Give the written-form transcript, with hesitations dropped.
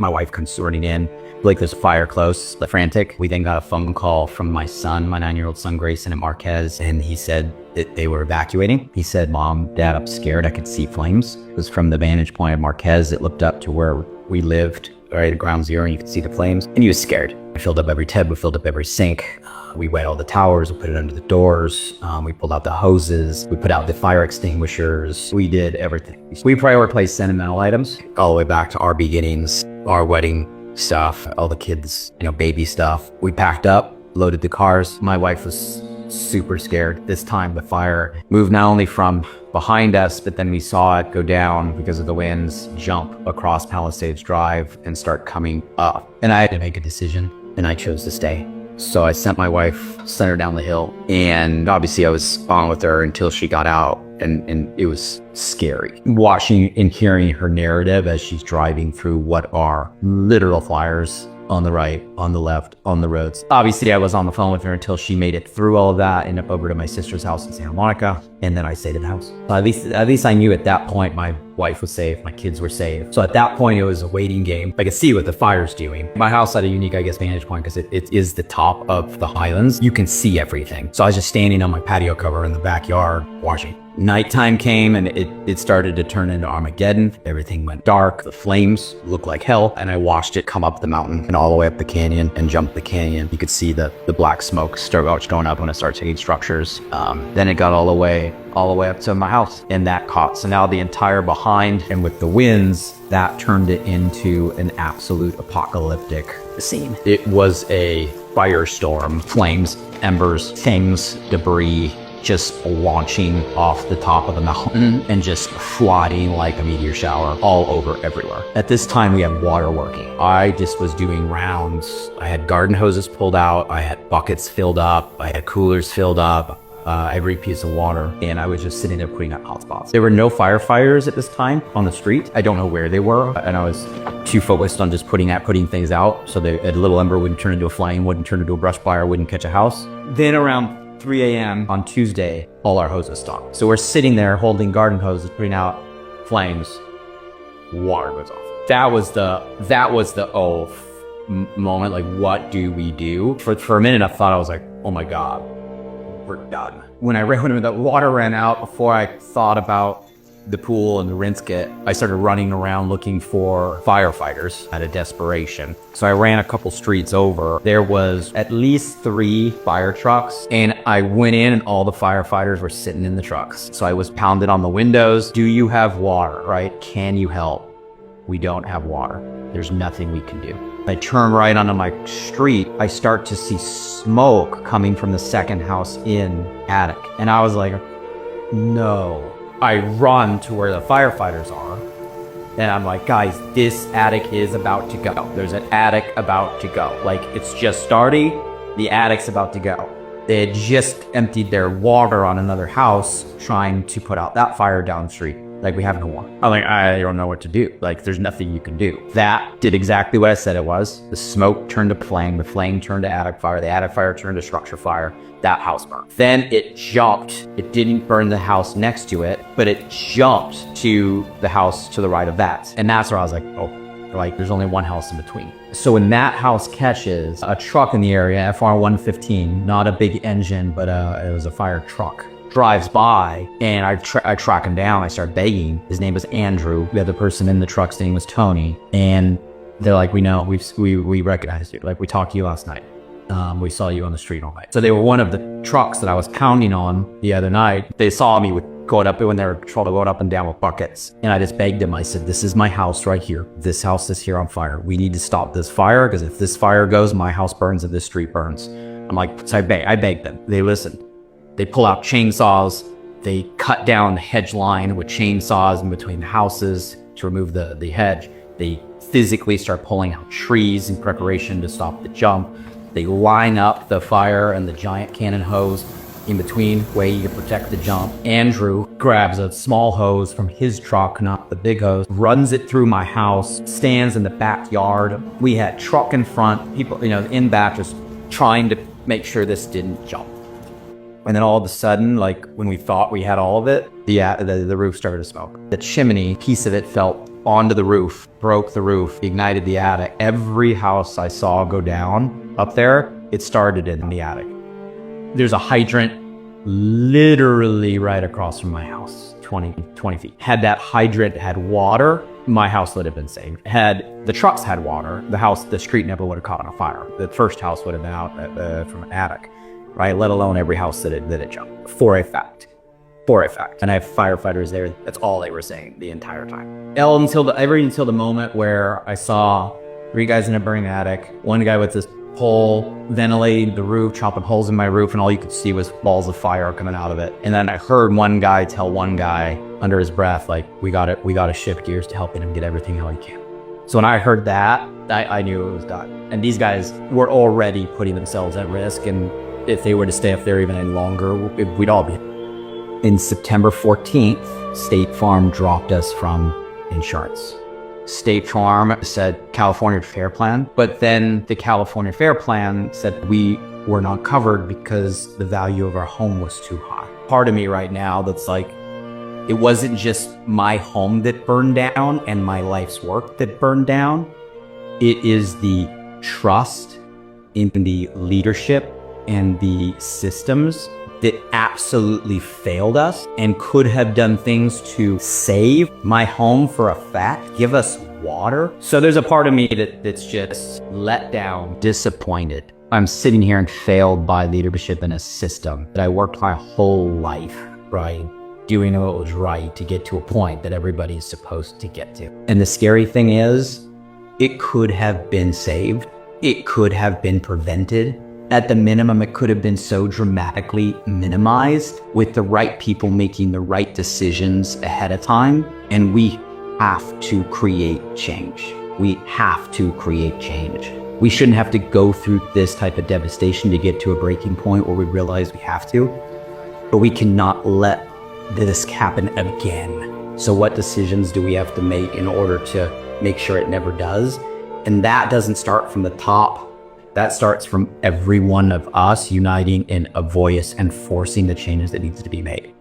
My wife comes running in, like there's a fire close, frantic. We then got a phone call from my son, my 9-year-old son, Grayson at Marquez, and he said that they were evacuating. He said, "Mom, Dad, I'm scared. I could see flames." It was from the vantage point of Marquez. It looked up to where we lived, right at ground zero, and you could see the flames. And he was scared. We filled up every tub, we filled up every sink. We wet all the towers, we put it under the doors. We pulled out the hoses. We put out the fire extinguishers. We did everything. We prioritized sentimental items all the way back to our beginnings, our wedding stuff, all the kids, baby stuff. We packed up, loaded the cars. My wife was super scared. This time the fire moved not only from behind us, but then we saw it go down because of the winds, jump across Palisades Drive and start coming up. And I had to make a decision, and I chose to stay. So I sent my wife, sent her down the hill, and obviously I was on with her until she got out, and it was scary. Watching and hearing her narrative as she's driving through what are literal fires on the right, on the left, on the roads. Obviously I was on the phone with her until she made it through all of that, ended up over to my sister's house in Santa Monica, and then I stayed at the house. So at least I knew at that point my wife was safe, my kids were safe. So at that point it was a waiting game. I could see what the fire's doing. My house had a unique, vantage point because it is the top of the Highlands. You can see everything. So I was just standing on my patio cover in the backyard watching. Nighttime came and it started to turn into Armageddon. Everything went dark. The flames looked like hell. And I watched it come up the mountain and all the way up the canyon and jump the canyon. You could see the black smoke start going up when it starts hitting structures. Then it got all the way up to my house, and that caught. So now the entire behind, and with the winds, that turned it into an absolute apocalyptic scene. It was a firestorm, flames, embers, things, debris, just launching off the top of the mountain and just flooding like a meteor shower all over everywhere. At this time, we had water working. I just was doing rounds. I had garden hoses pulled out. I had buckets filled up. I had coolers filled up. Every piece of water, and I was just sitting there putting out hot spots. There were no firefighters at this time on the street. I don't know where they were, and I was too focused on just putting things out so that a little ember wouldn't turn into a flame, wouldn't turn into a brush fire, wouldn't catch a house. Then around 3 a.m. on Tuesday, all our hoses stopped. So we're sitting there holding garden hoses, putting out flames. Water goes off. That was the moment. Like, what do we do? For a minute, I thought, I was like, oh my God, we're done. When the water ran out, before I thought about the pool and the rinse kit, I started running around looking for firefighters out of desperation. So I ran a couple streets over. There was at least 3 fire trucks, and I went in and all the firefighters were sitting in the trucks. So I was pounded on the windows. Do you have water, right? Can you help? We don't have water. There's nothing we can do. I turn right onto my street. I start to see smoke coming from the second house in attic. And I was like, no. I run to where the firefighters are. And I'm like, guys, this attic is about to go. There's an attic about to go. Like, it's just starting. The attic's about to go. They had just emptied their water on another house trying to put out that fire down the street. Like, we have no water. I'm like, I don't know what to do. Like, there's nothing you can do. That did exactly what I said it was. The smoke turned to flame. The flame turned to attic fire. The attic fire turned to structure fire. That house burned. Then it jumped. It didn't burn the house next to it, but it jumped to the house to the right of that. And that's where I was like, oh, like, there's only one house in between. So when that house catches, a truck in the area, FR-115, not a big engine, but it was a fire truck, drives by, and I track him down. I start begging. His name was Andrew. The other person in the truck's name was Tony. And they're like, we know, we recognized you. Like, we talked to you last night. We saw you on the street all night. So they were one of the trucks that I was pounding on the other night. They saw me going up when they were going up and down with buckets. And I just begged them. I said, this is my house right here. This house is here on fire. We need to stop this fire, because if this fire goes, my house burns and this street burns. I'm like, so I begged them. They listened. They pull out chainsaws. They cut down the hedge line with chainsaws in between the houses to remove the hedge. They physically start pulling out trees in preparation to stop the jump. They line up the fire and the giant cannon hose in between, way to protect the jump. Andrew grabs a small hose from his truck, not the big hose, runs it through my house, stands in the backyard. We had truck in front, people, in back, just trying to make sure this didn't jump. And then all of a sudden, like, when we thought we had all of it, the roof started to smoke. The chimney piece of it fell onto the roof, broke the roof, ignited the attic. Every house I saw go down up there, it started in the attic. There's a hydrant literally right across from my house, 20 feet. Had that hydrant had water, my house would have been saved. Had the trucks had water, the street never would have caught on fire. The first house would have been out from an attic, right? Let alone every house that it jumped, for a fact. And I have firefighters there. That's all they were saying the entire time. Until the moment where I saw 3 guys in a burning attic, 1 guy with this pole ventilating the roof, chopping holes in my roof, and all you could see was balls of fire coming out of it. And then I heard 1 guy tell 1 guy under his breath, like, we gotta shift gears to helping him get everything out he can. So when I heard that, I knew it was done. And these guys were already putting themselves at risk, and if they were to stay up there even any longer, we'd all be. In September 14th, State Farm dropped us from insurance. State Farm said California Fair Plan, but then the California Fair Plan said we were not covered because the value of our home was too high. Part of me right now that's like, it wasn't just my home that burned down and my life's work that burned down. It is the trust in the leadership and the systems that absolutely failed us and could have done things to save my home for a fact, give us water. So there's a part of me that's just let down, disappointed. I'm sitting here and failed by leadership in a system that I worked my whole life, right? Doing what was right to get to a point that everybody's supposed to get to. And the scary thing is, it could have been saved. It could have been prevented. At the minimum, it could have been so dramatically minimized with the right people making the right decisions ahead of time. And we have to create change. We have to create change. We shouldn't have to go through this type of devastation to get to a breaking point where we realize we have to, but we cannot let this happen again. So what decisions do we have to make in order to make sure it never does? And that doesn't start from the top. That starts from every one of us uniting in a voice and forcing the changes that needs to be made.